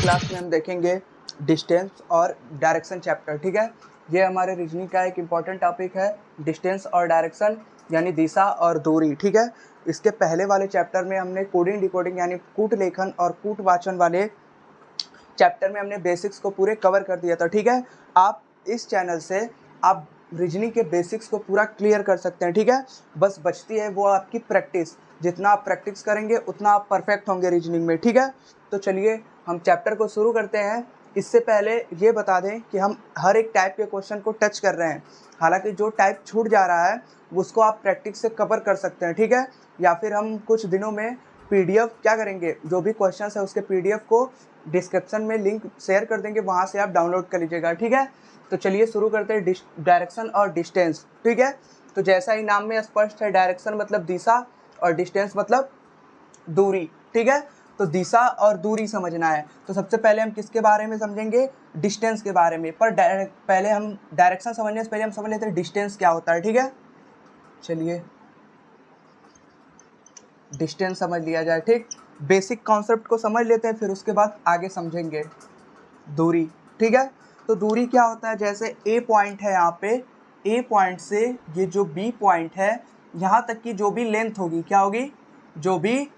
Class में हम देखेंगे डिस्टेंस और डायरेक्शन चैप्टर। ठीक है, ये हमारे रीजनिंग का एक इम्पॉर्टेंट टॉपिक है, डिस्टेंस और डायरेक्शन यानी दिशा और दूरी। ठीक है, इसके पहले वाले चैप्टर में हमने कोडिंग डिकोडिंग यानी कूट लेखन और कूट वाचन वाले चैप्टर में हमने बेसिक्स को पूरे कवर कर दिया था। ठीक है, आप इस चैनल से आप रीजनिंग के बेसिक्स को पूरा क्लियर कर सकते हैं। ठीक है, बस बचती है वो आपकी प्रैक्टिस। जितना आप प्रैक्टिस करेंगे उतना आप परफेक्ट होंगे रीजनिंग में। ठीक है, तो चलिए हम चैप्टर को शुरू करते हैं। इससे पहले ये बता दें कि हम हर एक टाइप के क्वेश्चन को टच कर रहे हैं। हालांकि जो टाइप छूट जा रहा है उसको आप प्रैक्टिस से कवर कर सकते हैं। ठीक है, या फिर हम कुछ दिनों में पीडीएफ क्या करेंगे, जो भी क्वेश्चंस है उसके पीडीएफ को डिस्क्रिप्शन में लिंक शेयर कर देंगे, वहाँ से आप डाउनलोड कर लीजिएगा। ठीक है, तो चलिए शुरू करते हैं डायरेक्शन और डिस्टेंस। ठीक है, तो जैसा ही नाम में स्पष्ट है, डायरेक्शन मतलब दिशा और डिस्टेंस मतलब दूरी। ठीक है, तो दिशा और दूरी समझना है तो सबसे पहले हम किसके बारे में समझेंगे, डिस्टेंस के बारे में। पर पहले हम डायरेक्शन समझने से पहले हम समझ लेते हैं डिस्टेंस क्या होता है। ठीक है, चलिए डिस्टेंस समझ लिया जाए। ठीक, बेसिक कॉन्सेप्ट को समझ लेते हैं, फिर उसके बाद आगे समझेंगे दूरी। ठीक है, तो दूरी क्या होता है, जैसे ए पॉइंट है, यहाँ पे ए पॉइंट से ये जो बी पॉइंट है यहाँ तक की जो भी लेंथ होगी, क्या होगी, जो भी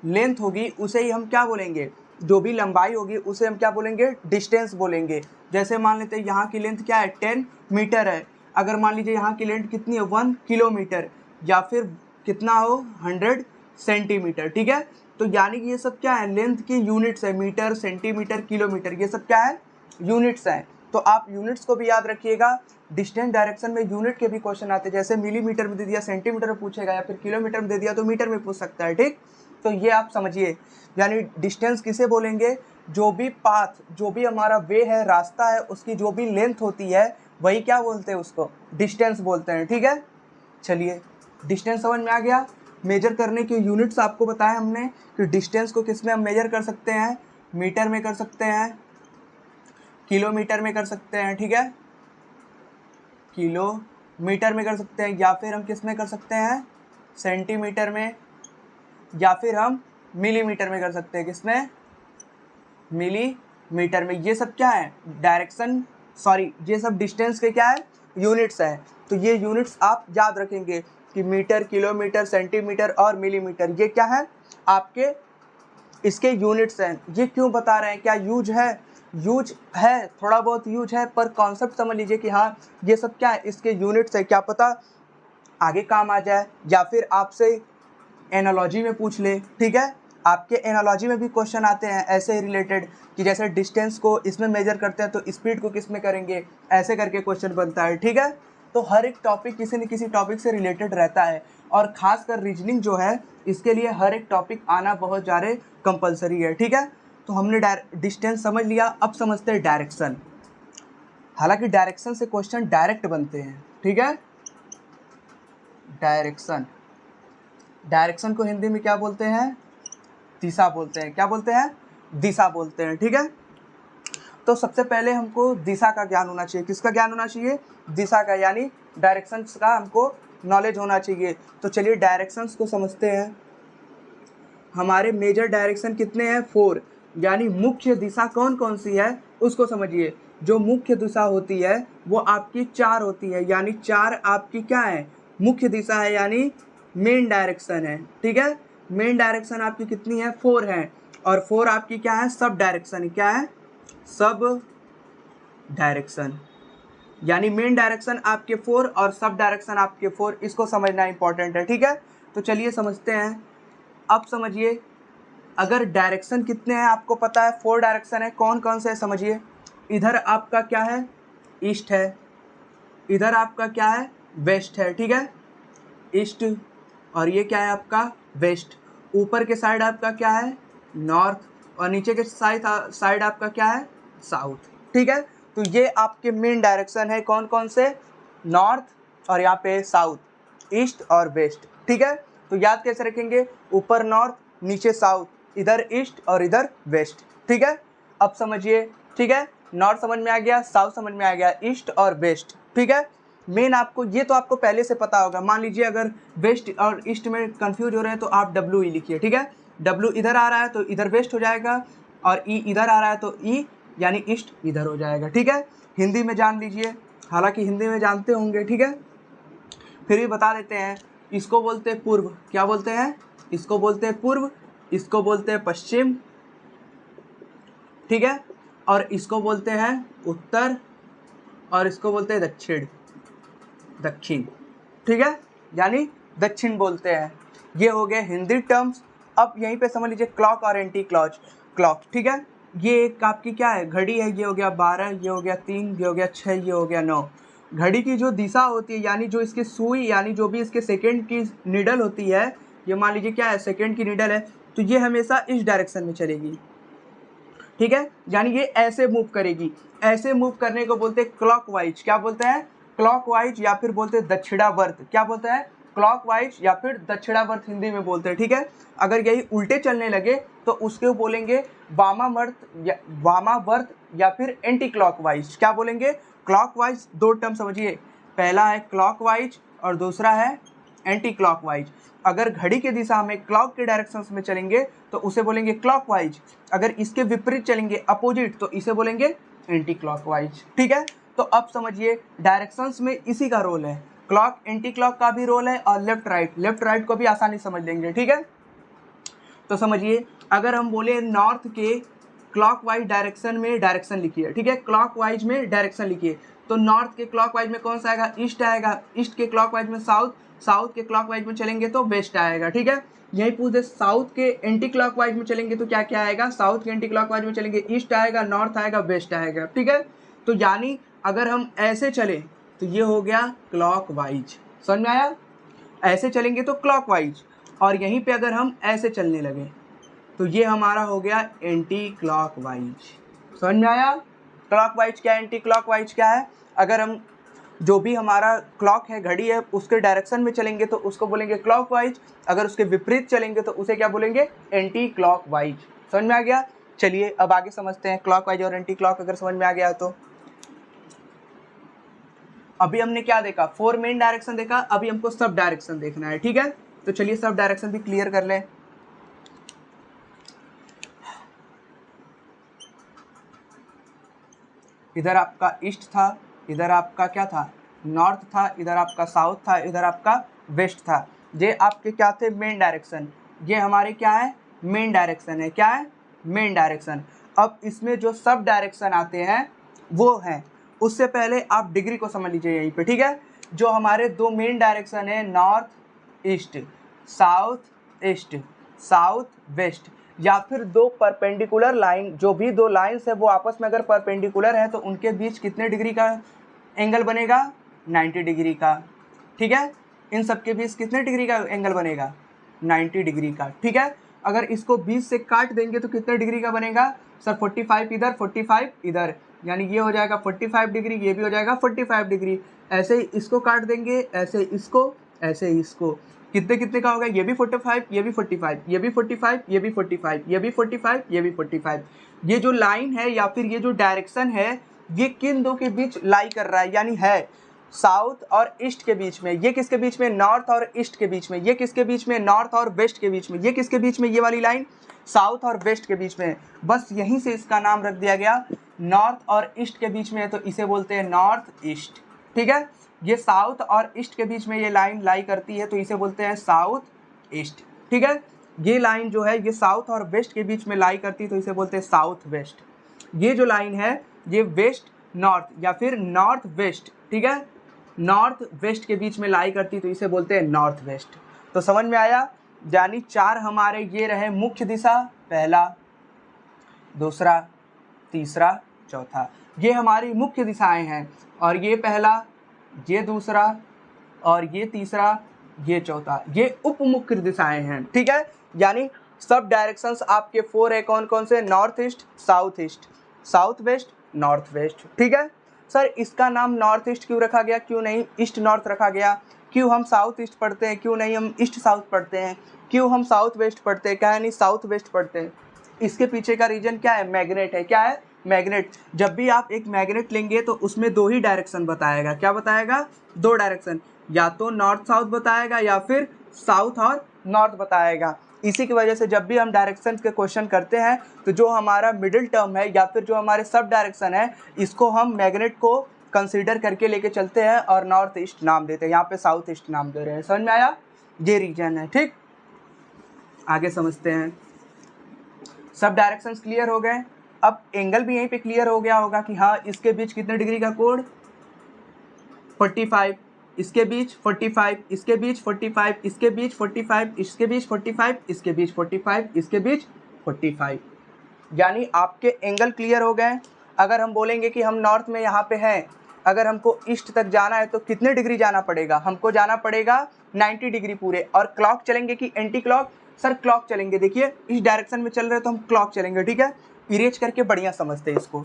लेंथ होगी उसे ही हम क्या बोलेंगे, जो भी लंबाई होगी उसे हम क्या बोलेंगे, डिस्टेंस बोलेंगे। जैसे मान लेते हैं यहाँ की लेंथ क्या है, 10 मीटर है। अगर मान लीजिए यहाँ की लेंथ कितनी है, 1 किलोमीटर, या फिर कितना हो, 100 सेंटीमीटर। ठीक है, तो यानी कि ये सब क्या है, लेंथ की यूनिट्स है, मीटर, सेंटीमीटर, किलोमीटर, ये सब क्या है, यूनिट्स हैं। तो आप यूनिट्स को भी याद रखिएगा। डिस्टेंस डायरेक्शन में यूनिट के भी क्वेश्चन आते हैं, जैसे मिलीमीटर में दे दिया, सेंटीमीटर में पूछेगा, या फिर किलोमीटर में दे दिया तो मीटर में पूछ सकता है। ठीक, तो ये आप समझिए, यानी डिस्टेंस किसे बोलेंगे, जो भी पाथ, जो भी हमारा वे है, रास्ता है, उसकी जो भी लेंथ होती है वही क्या बोलते हैं, उसको डिस्टेंस बोलते हैं। ठीक है, चलिए डिस्टेंस समझ में आ गया। मेजर करने की यूनिट्स आपको बताया हमने कि डिस्टेंस को किस में हम मेजर कर सकते हैं, मीटर में कर सकते हैं, किलोमीटर में कर सकते हैं। ठीक है, किलोमीटर में कर सकते हैं, या फिर हम किस में कर सकते हैं, सेंटीमीटर में, या फिर हम मिलीमीटर में कर सकते हैं, किसमें, मिलीमीटर में। ये सब क्या है, डायरेक्शन, सॉरी ये सब डिस्टेंस के क्या है, यूनिट्स है। तो ये यूनिट्स आप याद रखेंगे कि मीटर, किलोमीटर, सेंटीमीटर और मिलीमीटर, ये क्या है आपके, इसके यूनिट्स हैं। ये क्यों बता रहे हैं, क्या यूज है, यूज है, थोड़ा बहुत यूज है, पर कॉन्सेप्ट समझ लीजिए कि हाँ ये सब क्या है, इसके यूनिट्स है। क्या पता आगे काम आ जाए, या फिर आपसे एनालॉजी में पूछ ले। ठीक है, आपके एनालॉजी में भी क्वेश्चन आते हैं ऐसे रिलेटेड, कि जैसे डिस्टेंस को इसमें मेजर करते हैं तो स्पीड को किस में करेंगे, ऐसे करके क्वेश्चन बनता है। ठीक है, तो हर एक टॉपिक किसी न किसी टॉपिक से रिलेटेड रहता है, और ख़ासकर रीजनिंग जो है इसके लिए हर एक टॉपिक आना बहुत ज़्यादा कंपलसरी है। ठीक है, तो हमने डिस्टेंस समझ लिया, अब समझते हैं डायरेक्शन। हालांकि डायरेक्शन से क्वेश्चन डायरेक्ट बनते हैं। ठीक है, डायरेक्शन, डायरेक्शन को हिंदी में क्या बोलते हैं, दिशा बोलते हैं। क्या बोलते हैं, दिशा बोलते हैं। ठीक है, तो सबसे पहले हमको दिशा का ज्ञान होना चाहिए। किसका ज्ञान होना चाहिए, दिशा का, यानी डायरेक्शंस का हमको नॉलेज होना चाहिए। तो चलिए डायरेक्शंस को समझते हैं। हमारे मेजर डायरेक्शन कितने हैं, 4, यानी मुख्य दिशा कौन कौन सी है उसको समझिए। जो मुख्य दिशा होती है वो आपकी 4 होती है, यानी 4 आपकी क्या है, मुख्य दिशा है, यानी मेन डायरेक्शन है। ठीक है, मेन डायरेक्शन आपकी कितनी है, 4 है, और 4 आपकी क्या है, सब डायरेक्शन। क्या है, सब डायरेक्शन, यानी मेन डायरेक्शन आपके 4 और सब डायरेक्शन आपके 4, इसको समझना इंपॉर्टेंट है। ठीक है, तो चलिए समझते हैं। अब समझिए, अगर डायरेक्शन कितने हैं आपको पता है, 4 डायरेक्शन है, कौन कौन से है समझिए। इधर आपका क्या है, ईस्ट है, इधर आपका क्या है, वेस्ट है। ठीक है, ईस्ट, और ये क्या है आपका, वेस्ट। ऊपर के साइड आपका क्या है, नॉर्थ, और नीचे के साइड आपका क्या है, साउथ। ठीक है, तो ये आपके मेन डायरेक्शन है, कौन कौन से, नॉर्थ, और यहाँ पे साउथ, ईस्ट और वेस्ट। ठीक है, तो याद कैसे रखेंगे, ऊपर नॉर्थ, नीचे साउथ, इधर ईस्ट और इधर वेस्ट। ठीक है, अब समझिए। ठीक है, नॉर्थ समझ में आ गया, साउथ समझ में आ गया, ईस्ट और वेस्ट। ठीक है, मेन आपको ये तो आपको पहले से पता होगा। मान लीजिए अगर वेस्ट और ईस्ट में कंफ्यूज हो रहे हैं तो आप डब्ल्यू ही लिखिए। ठीक है, डब्ल्यू इधर आ रहा है तो इधर वेस्ट हो जाएगा, और ई इधर आ रहा है तो ई यानी ईस्ट इधर हो जाएगा। ठीक है, हिंदी में जान लीजिए, हालांकि हिंदी में जानते होंगे। ठीक है, फिर भी बता देते हैं। इसको बोलते हैं पूर्व, क्या बोलते हैं? इसको बोलते हैं पूर्व, इसको बोलते हैं पश्चिम, ठीक है, और इसको बोलते हैं उत्तर, और इसको बोलते हैं दक्षिण, दक्षिण। ठीक है, यानी दक्षिण बोलते हैं। ये हो गए हिंदी टर्म्स। अब यहीं पे समझ लीजिए क्लॉक और एंटी क्लॉक। ठीक है, ये एक आपकी क्या है, घड़ी है। ये हो गया 12, ये हो गया 3, ये हो गया 6, ये हो गया 9। घड़ी की जो दिशा होती है, यानी जो इसकी सुई, यानी जो भी इसके सेकेंड की निडल होती है, ये मान लीजिए क्या है, सेकेंड की निडल है, तो ये हमेशा इस डायरेक्शन में चलेगी। ठीक है, यानी ये ऐसे मूव करेगी। ऐसे मूव करने को बोलते हैं क्लॉकवाइज। क्या बोलते हैं? क्लॉकवाइज, या फिर बोलते हैं दक्षिणावर्त। क्या बोलते हैं? क्लॉकवाइज या फिर दक्षिणावर्त हिंदी में बोलते हैं। ठीक है, अगर यही उल्टे चलने लगे तो उसके बोलेंगे वामावर्त या फिर एंटी क्लॉकवाइज। क्या बोलेंगे? क्लॉकवाइज। दो टर्म समझिए, पहला है क्लॉकवाइज और दूसरा है एंटी क्लॉकवाइज। अगर घड़ी की दिशा में क्लॉक के डायरेक्शंस में चलेंगे तो उसे बोलेंगे क्लॉकवाइज। अगर इसके विपरीत चलेंगे, अपोजिट, तो इसे बोलेंगे एंटी क्लॉकवाइज। ठीक है, तो अब समझिए डायरेक्शंस में इसी का रोल है। क्लॉक एंटी क्लॉक का भी रोल है, और लेफ्ट राइट को भी आसानी समझ लेंगे। ठीक है, तो समझिए अगर हम बोले नॉर्थ के क्लॉकवाइज डायरेक्शन में डायरेक्शन लिखिए। ठीक है, क्लॉकवाइज में डायरेक्शन लिखिए, तो नॉर्थ के क्लॉकवाइज में कौन सा आएगा? ईस्ट आएगा। ईस्ट के क्लॉकवाइज में साउथ, साउथ के क्लॉकवाइज में चलेंगे तो वेस्ट आएगा। ठीक है, यही पूछ दे साउथ के एंटी क्लॉकवाइज में चलेंगे तो क्या क्या आएगा? साउथ के एंटी क्लॉकवाइज में चलेंगे ईस्ट आएगा, नॉर्थ आएगा, वेस्ट आएगा। ठीक है, तो यानी अगर हम ऐसे चले तो ये हो गया क्लॉकवाइज। समझ में आया? ऐसे चलेंगे तो क्लॉकवाइज, और यहीं पे अगर हम ऐसे चलने लगे तो ये हमारा हो गया एंटी क्लॉकवाइज। समझ में आया? क्लॉकवाइज क्या है, एंटी क्लॉकवाइज क्या है? अगर हम जो भी हमारा क्लॉक है, घड़ी है, उसके डायरेक्शन में चलेंगे तो उसको बोलेंगे क्लॉकवाइज। अगर उसके विपरीत चलेंगे तो उसे क्या बोलेंगे? Anti clockwise. समझ में आ गया? चलिए अब आगे समझते हैं क्लॉकवाइज और एंटी क्लॉक। अगर समझ में आ गया तो अभी हमने क्या देखा? 4 मेन डायरेक्शन देखा, अभी हमको सब डायरेक्शन देखना है। ठीक है, तो चलिए सब डायरेक्शन भी क्लियर कर लें। इधर आपका ईस्ट था, इधर आपका क्या था? नॉर्थ था, इधर आपका साउथ था, इधर आपका वेस्ट था। ये आपके क्या थे? Main direction. ये हमारे क्या है? मेन डायरेक्शन है। क्या है? Main direction. अब इसमें जो सब डायरेक्शन आते हैं वो हैं, उससे पहले आप डिग्री को समझ लीजिए यहीं पे। ठीक है, जो हमारे दो मेन डायरेक्शन है, north east, south east, south west, या फिर दो परपेंडिकुलर लाइन, जो भी दो लाइंस है वो आपस में अगर परपेंडिकुलर है तो उनके बीच कितने डिग्री का एंगल बनेगा? 90 डिग्री का। ठीक है, इन सब के बीच कितने डिग्री का एंगल बनेगा? 90 डिग्री का। ठीक है, अगर इसको 20 से काट देंगे तो कितने डिग्री का बनेगा? सर 45 इधर, 45 इधर, यानी ये हो जाएगा 45 डिग्री, ये भी हो जाएगा 45 डिग्री। ऐसे ही इसको काट देंगे, ऐसे इसको, ऐसे इसको, कितने कितने का होगा? ये भी 45, ये भी 45, ये भी 45, ये भी 45, ये भी 45, ये भी 45। ये जो लाइन है या फिर ये जो डायरेक्शन है, ये किन दो के बीच लाई कर रहा है? यानी है साउथ और ईस्ट के बीच में। ये किसके बीच में? नॉर्थ और ईस्ट के बीच में। ये किसके बीच में? नॉर्थ और वेस्ट के बीच में। ये किसके बीच में? ये वाली लाइन साउथ और वेस्ट के बीच में। बस यहीं से इसका नाम रख दिया गया। नॉर्थ और ईस्ट के बीच में है तो इसे बोलते हैं नॉर्थ ईस्ट। ठीक है, ये साउथ और ईस्ट के बीच में ये लाइन लाई करती है तो इसे बोलते हैं साउथ ईस्ट। ठीक है, ये लाइन जो है ये साउथ और वेस्ट के बीच में लाई करती है तो इसे बोलते हैं साउथ वेस्ट। ये जो लाइन है ये वेस्ट नॉर्थ या फिर नॉर्थ वेस्ट, ठीक है, नॉर्थ वेस्ट के बीच में लाई करती तो इसे बोलते हैं नॉर्थ वेस्ट। तो समझ में आया? यानी चार हमारे ये रहे मुख्य दिशा, पहला, दूसरा, तीसरा, चौथा। ये हमारी मुख्य दिशाएं हैं, और ये पहला, ये दूसरा, और ये तीसरा, ये चौथा, ये उप मुख्य दिशाएं हैं। ठीक है, यानी सब डायरेक्शंस आपके 4 है। कौन कौन से? North east, south east, south west, north west. ठीक है सर, इसका नाम नॉर्थ ईस्ट क्यों रखा गया? क्यों नहीं ईस्ट नॉर्थ रखा गया? क्यों हम साउथ ईस्ट पढ़ते हैं, क्यों नहीं हम ईस्ट साउथ पढ़ते हैं? क्यों हम साउथ वेस्ट पढ़ते हैं, क्या नहीं साउथ वेस्ट पढ़ते हैं? इसके पीछे का रीजन क्या है? मैग्नेट है। क्या है? मैग्नेट। जब भी आप एक मैग्नेट लेंगे तो उसमें दो ही डायरेक्शन बताएगा। क्या बताएगा? दो डायरेक्शन, या तो नॉर्थ साउथ बताएगा या फिर साउथ और नॉर्थ बताएगा। इसी की वजह से जब भी हम डायरेक्शन के क्वेश्चन करते हैं तो जो हमारा मिडिल टर्म है या फिर जो हमारे सब डायरेक्शन है इसको हम मैग्नेट को कंसीडर करके लेके चलते हैं और नॉर्थ ईस्ट नाम देते हैं। यहाँ पे साउथ ईस्ट नाम दे रहे हैं। समझ में आया? ये रीजन है। ठीक, आगे समझते हैं। सब डायरेक्शंस क्लियर हो गए। अब एंगल भी यहीं पे क्लियर हो गया होगा कि हाँ इसके बीच कितने डिग्री का कोण 45, इसके बीच 45, इसके बीच 45, इसके बीच 45, इसके बीच 45, इसके बीच 45, इसके बीच 45, यानी आपके एंगल क्लियर हो गए। अगर हम बोलेंगे कि हम नॉर्थ में यहाँ पे हैं, अगर हमको ईस्ट तक जाना है तो कितने डिग्री जाना पड़ेगा? हमको जाना पड़ेगा 90 डिग्री पूरे। और क्लॉक चलेंगे कि एंटी क्लॉक? सर क्लॉक चलेंगे। देखिए इस डायरेक्शन में चल रहे तो हम क्लॉक चलेंगे। ठीक है, इरेज करके बढ़िया समझते हैं इसको।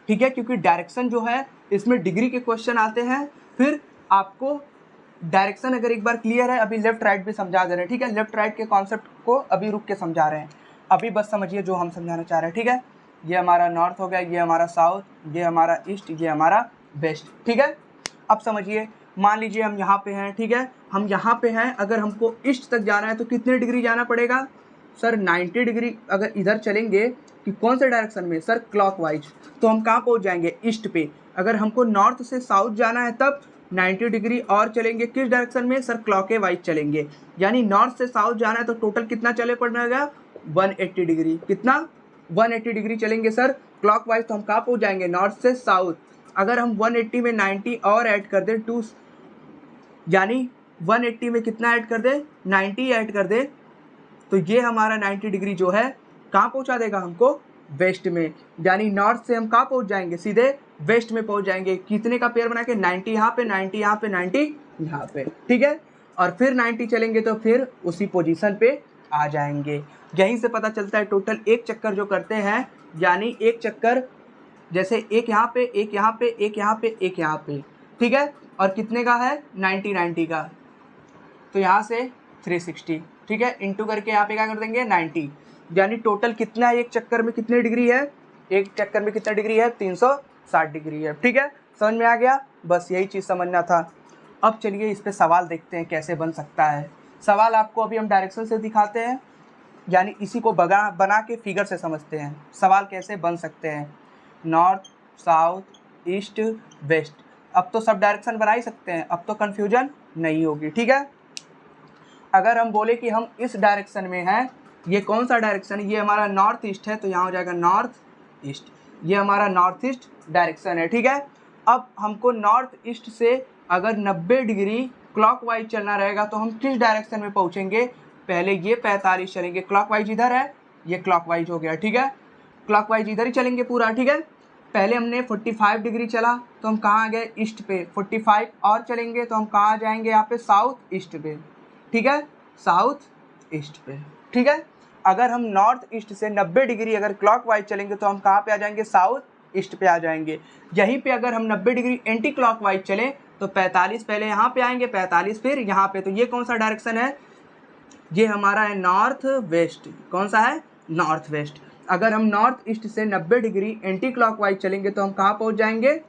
ठीक है, क्योंकि डायरेक्शन जो है इसमें डिग्री के क्वेश्चन आते हैं। फिर आपको डायरेक्शन अगर एक बार क्लियर है, अभी लेफ्ट राइट भी समझा दे रहे हैं। ठीक है, लेफ्ट राइट के कॉन्सेप्ट को अभी रुक के समझा रहे हैं। अभी बस समझिए जो हम समझाना चाह रहे हैं। ठीक है, ये हमारा नॉर्थ हो गया, ये हमारा साउथ, ये हमारा ईस्ट, ये हमारा वेस्ट। ठीक है, अब समझिए, मान लीजिए हम यहाँ पे हैं। ठीक है, हम यहाँ पे हैं, अगर हमको ईस्ट तक जाना है तो कितने डिग्री जाना पड़ेगा? Sir 90 degree. अगर इधर चलेंगे कि कौन से डायरेक्शन में? Sir clockwise. तो हम कहाँ पहुँच जाएंगे? ईस्ट पे। अगर हमको नॉर्थ से साउथ जाना है तब 90 डिग्री और चलेंगे किस डायरेक्शन में? सर क्लॉके वाइज चलेंगे। यानी नॉर्थ से साउथ जाना है तो टोटल कितना चले पड़ेगा? 180 डिग्री। कितना? 180 डिग्री चलेंगे सर क्लॉकवाइज। तो हम कहाँ पहुँच जाएंगे? नॉर्थ से साउथ। अगर हम 180 में 90 और ऐड कर दें 2, यानी 180 में कितना ऐड कर दे? 90 ऐड कर दे, तो ये हमारा 90 डिग्री जो है कहाँ पहुँचा देगा हमको? वेस्ट में। यानी नॉर्थ से हम कहाँ पहुँच जाएंगे? सीधे वेस्ट में पहुँच जाएंगे। कितने का पेयर बना के? 90 यहाँ पे, 90 यहाँ पे, 90 यहाँ पे। ठीक है, और फिर 90 चलेंगे तो फिर उसी पोजीशन पे आ जाएंगे। यहीं से पता चलता है टोटल एक चक्कर जो करते हैं, यानी एक चक्कर जैसे एक यहाँ पे, एक यहाँ पे, एक यहाँ पे, एक यहाँ पे। ठीक है, और कितने का है? 90 का। तो यहाँ से 360। ठीक है, इंटू करके यहाँ पे क्या कर देंगे? 90। यानी टोटल कितना है? एक चक्कर में कितने डिग्री है? एक चक्कर में कितना डिग्री है? 360 डिग्री है। ठीक है, समझ में आ गया? बस यही चीज़ समझना था। अब चलिए इस पे सवाल देखते हैं कैसे बन सकता है। सवाल आपको अभी हम डायरेक्शन से दिखाते हैं, यानी इसी को बना के फिगर से समझते हैं सवाल कैसे बन सकते हैं। North, south, east, west. अब तो सब डायरेक्शन बना ही सकते हैं, अब तो कन्फ्यूजन नहीं होगी। ठीक है, अगर हम बोले कि हम इस डायरेक्शन में हैं, ये कौन सा डायरेक्शन है? ये हमारा नॉर्थ ईस्ट है, तो यहाँ हो जाएगा नॉर्थ ईस्ट। ये हमारा नॉर्थ ईस्ट डायरेक्शन है। ठीक है, अब हमको नॉर्थ ईस्ट से अगर 90 डिग्री क्लॉकवाइज चलना रहेगा तो हम किस डायरेक्शन में पहुँचेंगे? पहले ये 45 चलेंगे, क्लॉकवाइज इधर है, ये क्लॉकवाइज हो गया। ठीक है, क्लॉकवाइज इधर ही चलेंगे पूरा। ठीक है, पहले हमने 45 डिग्री चला तो हम कहाँ आ गए? ईस्ट पे। 45 और चलेंगे तो हम कहाँ आ जाएंगे? यहाँ पे साउथ ईस्ट पे। ठीक है, साउथ ईस्ट पे। ठीक है, अगर हम नॉर्थ ईस्ट से 90 डिग्री अगर क्लॉकवाइज चलेंगे तो हम कहाँ पे आ जाएंगे? साउथ ईस्ट पे आ जाएंगे। यहीं पे अगर हम 90 डिग्री एंटी क्लॉकवाइज चलें तो 45 पहले यहाँ पे आएंगे, 45 फिर यहाँ पे। तो ये कौन सा डायरेक्शन है? ये हमारा है नॉर्थ वेस्ट। कौन सा है? North west. अगर हम नॉर्थ ईस्ट से 90 डिग्री एंटी क्लॉकवाइज चलेंगे तो हम कहाँ पहुँच जाएंगे?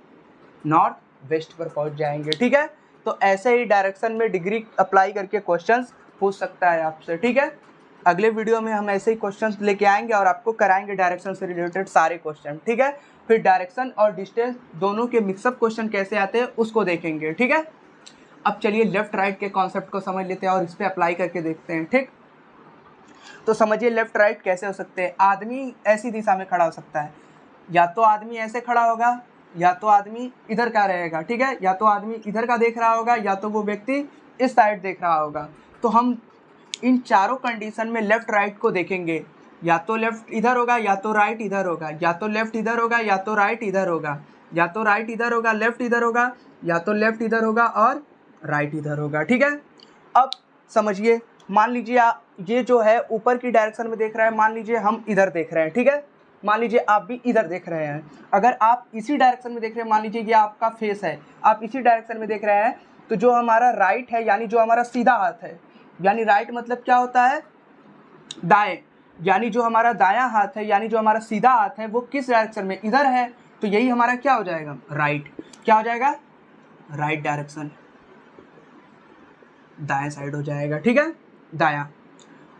नॉर्थ वेस्ट पर पहुँच जाएंगे। ठीक है, तो ऐसे ही डायरेक्शन में डिग्री अप्लाई करके क्वेश्चंस पूछ सकता है आपसे। ठीक है, अगले वीडियो में हम ऐसे ही क्वेश्चंस लेके आएंगे और आपको कराएंगे डायरेक्शन से रिलेटेड सारे क्वेश्चन। ठीक है, फिर डायरेक्शन और डिस्टेंस दोनों के मिक्सअप क्वेश्चन कैसे आते हैं उसको देखेंगे। ठीक है, अब चलिए लेफ्ट राइट के कॉन्सेप्ट को समझ लेते हैं और इस पर अप्लाई करके देखते हैं। ठीक, तो समझिए लेफ्ट राइट कैसे हो सकते हैं। आदमी ऐसी दिशा में खड़ा हो सकता है, या तो आदमी ऐसे खड़ा होगा, या तो आदमी इधर का रहेगा। ठीक है, या तो आदमी इधर का देख रहा होगा, या तो वो व्यक्ति इस साइड देख रहा होगा। तो हम इन चारों कंडीशन में लेफ्ट राइट को देखेंगे। या तो लेफ्ट इधर होगा, या तो राइट इधर होगा, या तो लेफ्ट इधर होगा, या तो राइट इधर होगा, या तो राइट इधर होगा, लेफ्ट इधर होगा, या तो लेफ्ट इधर होगा और राइट इधर होगा। ठीक है, अब समझिए, मान लीजिए ये जो है ऊपर की डायरेक्शन में देख रहा है, मान लीजिए हम इधर देख रहे हैं। ठीक है, मान लीजिए आप भी इधर देख रहे हैं। अगर आप इसी डायरेक्शन में देख रहे हैं, मान लीजिए ये आपका फेस है, आप इसी डायरेक्शन में देख रहे हैं, तो जो हमारा राइट है यानी जो हमारा सीधा हाथ है, यानी राइट मतलब क्या होता है? दाएं। यानी जो हमारा दायां हाथ है यानी जो हमारा सीधा हाथ है वो किस डायरेक्शन में? इधर है। तो यही हमारा क्या हो जाएगा? राइट। क्या हो जाएगा? राइट डायरेक्शन, दाएं साइड हो जाएगा। ठीक है, दायां।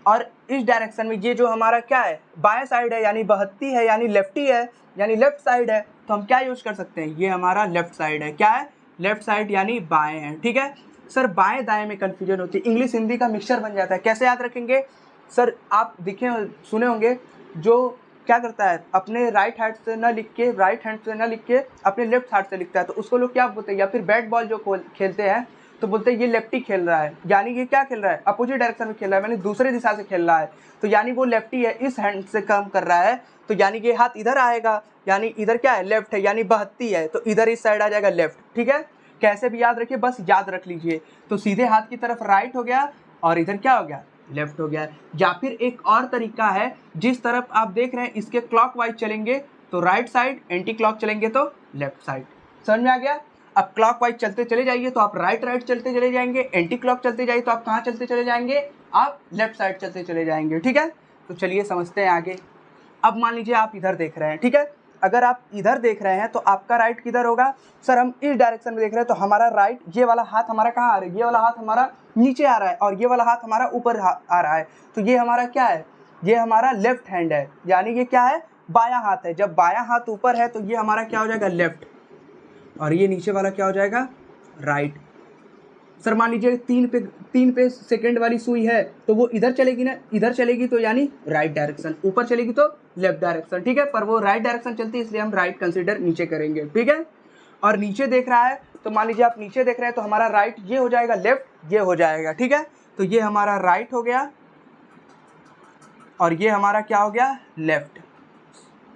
और इस डायरेक्शन में ये जो हमारा क्या है, बाएं साइड है यानी बहत्ती है यानी लेफ्टी है यानी लेफ्ट साइड है, तो हम क्या यूज कर सकते हैं, ये हमारा लेफ्ट साइड है। क्या है, लेफ्ट साइड यानी बाएं है। ठीक है सर, बाएं दाएं में कन्फ्यूजन होती है, इंग्लिश हिंदी का मिक्सचर बन जाता है। कैसे याद रखेंगे सर, आप देखे सुने होंगे जो क्या करता है, अपने राइट हैंड से ना लिख के अपने लेफ्ट हाथ से लिखता है, तो उसको लोग क्या बोलते हैं, या फिर बैट बॉल जो खेलते हैं तो बोलते हैं ये लेफ्टी खेल रहा है, यानी ये क्या खेल रहा है, अपोजिट डायरेक्शन में खेल रहा है, मैंने दूसरे दिशा से खेल रहा है, तो यानी वो लेफ्टी है, इस हैंड से काम कर रहा है, तो यानी कि हाथ इधर आएगा, यानी इधर क्या है, लेफ्ट है, यानी बहत्ती है, तो इधर इस साइड आ जाएगा लेफ्ट। ठीक है, कैसे भी याद रखिए, बस याद रख लीजिए। तो सीधे हाथ की तरफ राइट हो गया और इधर क्या हो गया, लेफ्ट हो गया। या फिर एक और तरीका है, जिस तरफ आप देख रहे हैं इसके क्लॉकवाइज चलेंगे तो राइट साइड, एंटी क्लॉक चलेंगे तो लेफ्ट साइड। समझ में आ गया। अब क्लॉकवाइज चलते चले जाइए तो आप राइट चलते चले जाएंगे, एंटी क्लॉक चलते जाइए तो आप कहाँ चलते चले जाएंगे, आप लेफ्ट साइड चलते चले जाएंगे। ठीक है, तो चलिए समझते हैं आगे। अब मान लीजिए आप इधर देख रहे हैं, ठीक है, अगर आप इधर देख रहे हैं तो आपका राइट किधर होगा, सर हम इस डायरेक्शन में देख रहे हैं तो हमारा राइट, ये वाला हाथ हमारा कहाँ आ रहा है, ये वाला हाथ हमारा नीचे आ रहा है और ये वाला हाथ हमारा ऊपर आ रहा है, तो ये हमारा क्या है, ये हमारा लेफ्ट हैंड है, यानी ये क्या है, बायां हाथ है। जब बायां हाथ ऊपर है तो ये हमारा क्या हो जाएगा, लेफ्ट, और ये नीचे वाला क्या हो जाएगा, राइट। सर मान लीजिए तीन पे सेकेंड वाली सुई है तो वो इधर चलेगी ना, इधर चलेगी तो यानी राइट डायरेक्शन, ऊपर चलेगी तो लेफ्ट डायरेक्शन। ठीक है, पर वो राइट डायरेक्शन चलती है इसलिए हम राइट कंसीडर नीचे करेंगे। ठीक है, और नीचे देख रहा है तो मान लीजिए आप नीचे देख रहे हैं तो हमारा राइट ये हो जाएगा, लेफ्ट ये हो जाएगा। ठीक है, तो ये हमारा राइट हो गया और ये हमारा क्या हो गया, लेफ्ट।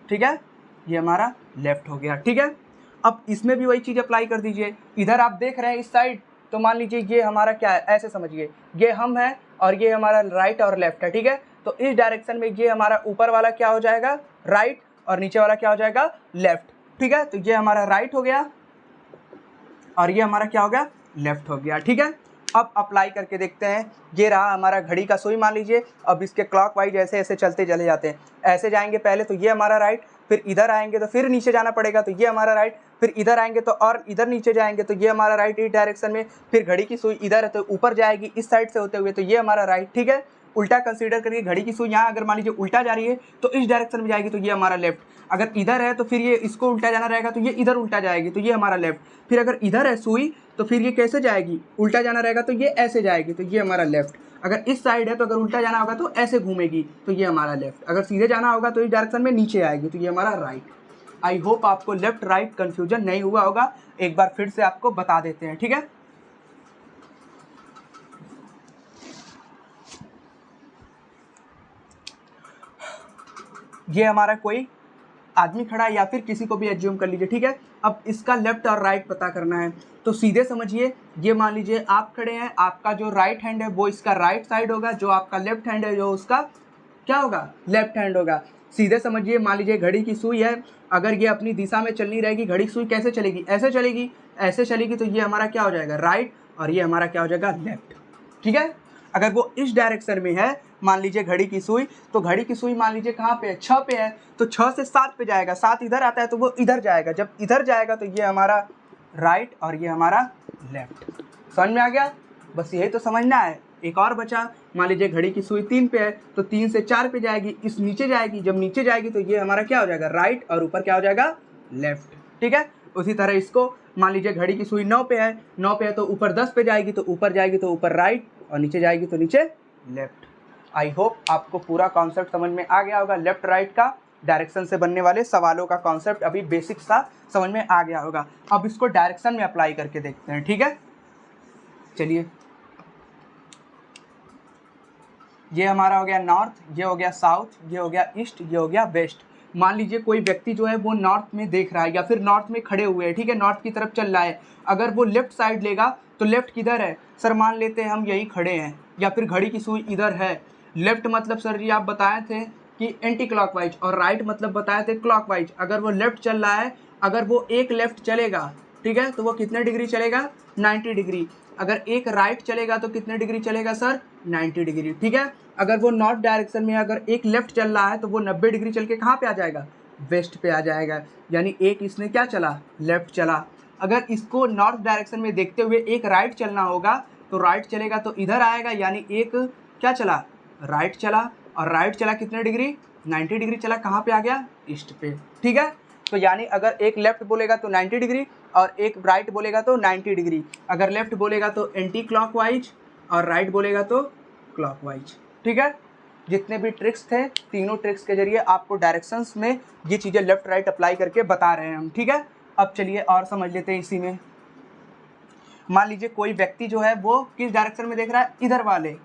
ठीक है, ये हमारा लेफ्ट हो गया। ठीक है, अब इसमें भी वही चीज़ अप्लाई कर दीजिए। इधर आप देख रहे हैं इस साइड तो मान लीजिए ये हमारा क्या है, ऐसे समझिए, ये हम है और ये हमारा राइट और लेफ्ट है। ठीक है, तो इस डायरेक्शन में ये हमारा ऊपर वाला क्या हो जाएगा, राइट, और नीचे वाला क्या हो जाएगा, लेफ्ट। ठीक है, तो ये हमारा राइट हो गया और ये हमारा क्या हो गया, लेफ्ट हो गया। ठीक है, अब अप्लाई करके देखते हैं। ये रहा हमारा घड़ी का सुई मान लीजिए, अब इसके क्लॉकवाइज ऐसे ऐसे चलते चले जाते हैं, ऐसे जाएंगे पहले तो ये हमारा राइट, फिर इधर आएंगे तो फिर नीचे जाना पड़ेगा तो ये हमारा राइट, फिर इधर आएंगे तो और इधर नीचे जाएंगे तो ये हमारा राइट इस डायरेक्शन में, फिर घड़ी की सुई इधर है तो ऊपर जाएगी इस साइड से होते हुए तो ये हमारा राइट। ठीक है, उल्टा कंसीडर करिए, घड़ी की सुई यहाँ अगर मान लीजिए उल्टा जा रही है तो इस डायरेक्शन में जाएगी तो ये हमारा लेफ्ट, अगर इधर है तो फिर ये इसको उल्टा जाना रहेगा तो ये इधर उल्टा जाएगी तो ये हमारा लेफ्ट, फिर अगर इधर है सुई तो फिर ये कैसे जाएगी, उल्टा जाना रहेगा तो ये ऐसे जाएगी तो ये हमारा लेफ्ट, अगर इस साइड है तो अगर उल्टा जाना होगा तो ऐसे घूमेगी तो ये हमारा लेफ्ट, अगर सीधे जाना होगा तो इस डायरेक्शन में नीचे आएगी तो ये हमारा राइट। आई होप आपको लेफ्ट राइट कन्फ्यूजन नहीं हुआ होगा, एक बार फिर से आपको बता देते हैं। ठीक है, ये हमारा कोई आदमी खड़ा है या फिर किसी को भी एज्यूम कर लीजिए। ठीक है, अब इसका लेफ्ट और राइट पता करना है तो सीधे समझिए, ये मान लीजिए आप खड़े हैं, आपका जो राइट हैंड है वो इसका राइट साइड होगा, जो आपका लेफ्ट हैंड है जो उसका क्या होगा, लेफ्ट हैंड होगा। सीधे समझिए, मान लीजिए घड़ी की सुई है, अगर ये अपनी दिशा में चलनी रहेगी, घड़ी की सुई कैसे चलेगी, ऐसे चलेगी, ऐसे चलेगी तो ये हमारा क्या हो जाएगा, राइट, और ये हमारा क्या हो जाएगा, लेफ्ट। ठीक है, अगर वो इस डायरेक्शन में है, मान लीजिए घड़ी की सुई, तो घड़ी की सुई मान लीजिए कहाँ पे है, 6 पे है, तो 6 से 7 पे जाएगा, 7 इधर आता है तो वो इधर जाएगा, जब इधर जाएगा तो ये हमारा राइट और ये हमारा लेफ्ट। समझ में आ गया, बस यही तो समझना है। एक और बचा, मान लीजिए घड़ी की सुई 3 पे है तो 3 से 4 पे जाएगी, इस नीचे जाएगी, जब नीचे जाएगी तो ये हमारा क्या हो जाएगा, राइट, और ऊपर क्या हो जाएगा, लेफ्ट। ठीक है, उसी तरह इसको मान लीजिए घड़ी की सुई 9 पे है, 9 पे है तो ऊपर 10 पे जाएगी, तो ऊपर जाएगी तो ऊपर राइट और नीचे जाएगी तो नीचे लेफ्ट। आई होप आपको पूरा कॉन्सेप्ट समझ में आ गया होगा, लेफ्ट राइट का डायरेक्शन से बनने वाले सवालों का कॉन्सेप्ट अभी बेसिक सा समझ में आ गया होगा। अब इसको डायरेक्शन में अप्लाई करके देखते हैं। ठीक है, चलिए, ये हमारा हो गया नॉर्थ, ये हो गया साउथ, ये हो गया ईस्ट, ये हो गया वेस्ट। मान लीजिए कोई व्यक्ति जो है वो नॉर्थ में देख रहा है या फिर नॉर्थ में खड़े हुए हैं, ठीक है, नॉर्थ की तरफ चल रहा है, अगर वो लेफ्ट साइड लेगा तो लेफ्ट किधर है, सर मान लेते हैं हम यही खड़े हैं, या फिर घड़ी की सुई इधर है, लेफ्ट मतलब सर जी आप बताए थे कि एंटी क्लॉकवाइज, और राइट मतलब बताए थे क्लॉकवाइज। अगर वो लेफ्ट चल रहा है, अगर वो एक लेफ्ट चलेगा, ठीक है, तो वो कितने डिग्री चलेगा, 90 डिग्री। अगर एक राइट चलेगा तो कितने डिग्री चलेगा सर, 90 डिग्री। ठीक है, अगर वो नॉर्थ डायरेक्शन में अगर एक लेफ्ट चल रहा है तो वो 90 डिग्री चल के कहाँ पे आ जाएगा, वेस्ट पे आ जाएगा, यानी एक इसने क्या चला, लेफ्ट चला। अगर इसको नॉर्थ डायरेक्शन में देखते हुए एक राइट चलना होगा तो राइट चलेगा तो इधर आएगा, यानी एक क्या चला, राइट चला, और राइट चला कितने डिग्री, 90 डिग्री चला, कहाँ पे आ गया, ईस्ट पे। ठीक है, तो यानी अगर एक लेफ्ट बोलेगा तो 90 डिग्री और एक राइट बोलेगा तो 90 डिग्री। अगर लेफ्ट बोलेगा तो एंटी क्लॉकवाइज और राइट बोलेगा तो क्लॉकवाइज। ठीक है, जितने भी ट्रिक्स थे, तीनों ट्रिक्स के जरिए आपको डायरेक्शंस में ये चीज़ें लेफ्ट राइट अप्लाई करके बता रहे हैं हम। ठीक है, अब चलिए और समझ लेते हैं इसी में। मान लीजिए कोई व्यक्ति जो है वो किस डायरेक्शन में देख रहा है, इधर वाले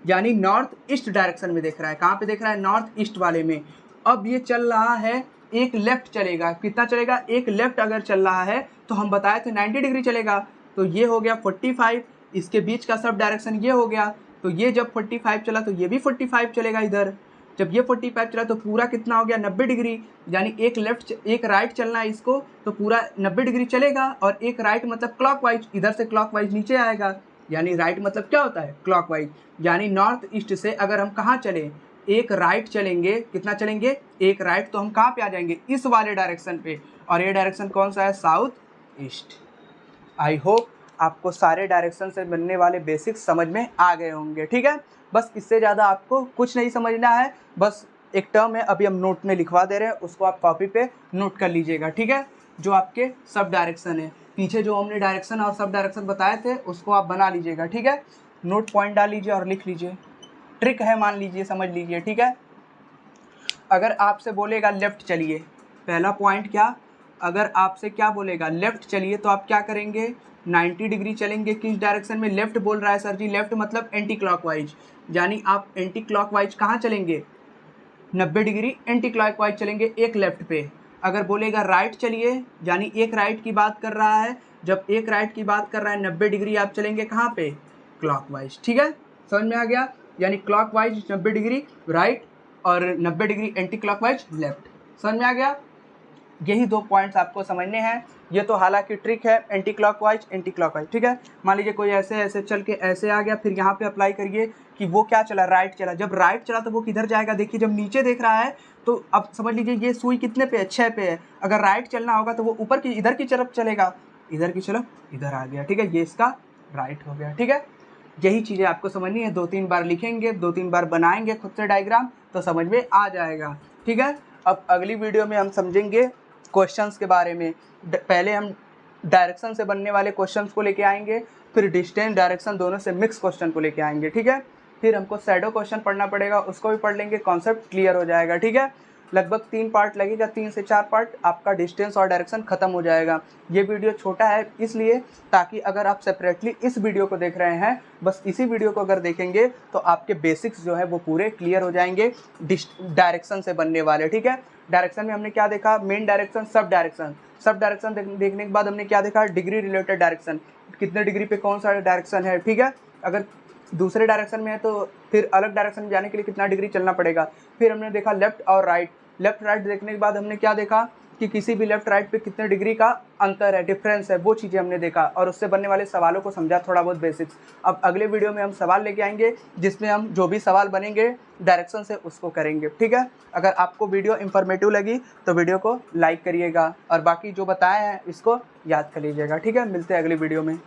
यानी नॉर्थ ईस्ट डायरेक्शन में देख रहा है। कहाँ पे देख रहा है, नॉर्थ ईस्ट वाले में। अब ये चल रहा है, एक लेफ्ट चलेगा, कितना चलेगा, एक लेफ्ट अगर चल रहा है तो हम बताए थे 90 डिग्री चलेगा, तो ये हो गया 45, इसके बीच का सब डायरेक्शन ये हो गया, तो ये जब 45 चला तो ये भी 45 चलेगा इधर। जब ये 45 चला तो पूरा कितना हो गया, 90 डिग्री, यानी एक लेफ्ट एक राइट चलना है इसको तो पूरा 90 डिग्री चलेगा, और एक राइट मतलब क्लॉकवाइज, इधर से क्लॉकवाइज नीचे आएगा, यानी राइट मतलब क्या होता है, क्लॉकवाइज। यानी नॉर्थ ईस्ट से अगर हम कहाँ चले, एक राइट चलेंगे, कितना चलेंगे, एक राइट, तो हम कहाँ पे आ जाएंगे, इस वाले डायरेक्शन पे, और ये डायरेक्शन कौन सा है, साउथ ईस्ट। आई होप आपको सारे डायरेक्शन से बनने वाले बेसिक्स समझ में आ गए होंगे। ठीक है, बस इससे ज़्यादा आपको कुछ नहीं समझना है, बस एक टर्म है, अभी हम नोट में लिखवा दे रहे हैं, उसको आप कॉपी पे नोट कर लीजिएगा। ठीक है, जो आपके सब डायरेक्शन है, पीछे जो हमने डायरेक्शन और सब डायरेक्शन बताए थे उसको आप बना लीजिएगा। ठीक है, नोट पॉइंट डाल लीजिए और लिख लीजिए। ट्रिक है, मान लीजिए, समझ लीजिए। ठीक है, अगर आपसे बोलेगा लेफ्ट चलिए, पहला पॉइंट क्या, अगर आपसे क्या बोलेगा लेफ्ट चलिए तो आप क्या करेंगे, 90 डिग्री चलेंगे। किस डायरेक्शन में, लेफ्ट बोल रहा है सर जी, लेफ्ट मतलब एंटी क्लॉकवाइज, यानी आप एंटी क्लॉकवाइज कहाँ चलेंगे, 90 डिग्री एंटी क्लॉकवाइज चलेंगे एक लेफ्ट पे। अगर बोलेगा राइट चलिए, यानी एक राइट की बात कर रहा है, जब एक राइट की बात कर रहा है 90 डिग्री आप चलेंगे कहाँ पे, क्लॉकवाइज। ठीक है, समझ में आ गया, यानी क्लॉकवाइज 90 डिग्री राइट और 90 डिग्री एंटी क्लॉकवाइज लेफ्ट। समझ में आ गया, यही दो पॉइंट्स आपको समझने हैं। ये तो हालांकि ट्रिक है, एंटी क्लॉकवाइज एंटी क्लॉकवाइज। ठीक है, मान लीजिए कोई ऐसे ऐसे चल के ऐसे आ गया, फिर यहाँ पे अप्लाई करिए कि वो क्या चला, राइट चला। जब राइट चला तो वो किधर जाएगा, देखिए जब नीचे देख रहा है तो अब समझ लीजिए ये सुई कितने पे है, 6 पे है। अगर राइट चलना होगा तो वो ऊपर की इधर की तरफ चलेगा, इधर की तरफ इधर आ गया। ठीक है, ये इसका राइट हो गया। ठीक है, यही चीज़ें आपको समझनी है, 2-3 बार लिखेंगे, 2-3 बार बनाएंगे खुद से डायग्राम तो समझ में आ जाएगा। ठीक है, अब अगली वीडियो में हम समझेंगे क्वेश्चंस के बारे में। पहले हम डायरेक्शन से बनने वाले क्वेश्चंस को लेके आएंगे, फिर डिस्टेंस डायरेक्शन दोनों से मिक्स क्वेश्चन को लेके आएंगे। ठीक है, फिर हमको शैडो क्वेश्चन पढ़ना पड़ेगा, उसको भी पढ़ लेंगे, कॉन्सेप्ट क्लियर हो जाएगा। ठीक है, लगभग 3 पार्ट लगेगा, 3 से 4 पार्ट, आपका डिस्टेंस और डायरेक्शन खत्म हो जाएगा। ये वीडियो छोटा है इसलिए ताकि अगर आप सेपरेटली इस वीडियो को देख रहे हैं, बस इसी वीडियो को अगर देखेंगे तो आपके बेसिक्स जो है वो पूरे क्लियर हो जाएंगे डायरेक्शन से बनने वाले। ठीक है, डायरेक्शन में हमने क्या देखा, main direction, sub direction. Sub direction देखने के बाद हमने क्या देखा, डिग्री रिलेटेड डायरेक्शन, कितने डिग्री पे कौन सा डायरेक्शन है। ठीक है, अगर दूसरे डायरेक्शन में है तो फिर अलग डायरेक्शन में जाने के लिए कितना डिग्री चलना पड़ेगा। फिर हमने देखा लेफ्ट और राइट। लेफ्ट राइट देखने के बाद हमने क्या देखा कि किसी भी लेफ्ट राइट पे कितने डिग्री का अंतर है, डिफरेंस है, वो चीज़ें हमने देखा और उससे बनने वाले सवालों को समझा, थोड़ा बहुत बेसिक्स। अब अगले वीडियो में हम सवाल लेके आएंगे जिसमें हम जो भी सवाल बनेंगे डायरेक्शन से उसको करेंगे। ठीक है, अगर आपको वीडियो इंफॉर्मेटिव लगी तो वीडियो को लाइक करिएगा और बाकी जो बताए हैं इसको याद कर लीजिएगा। ठीक है, मिलते हैं अगली वीडियो में।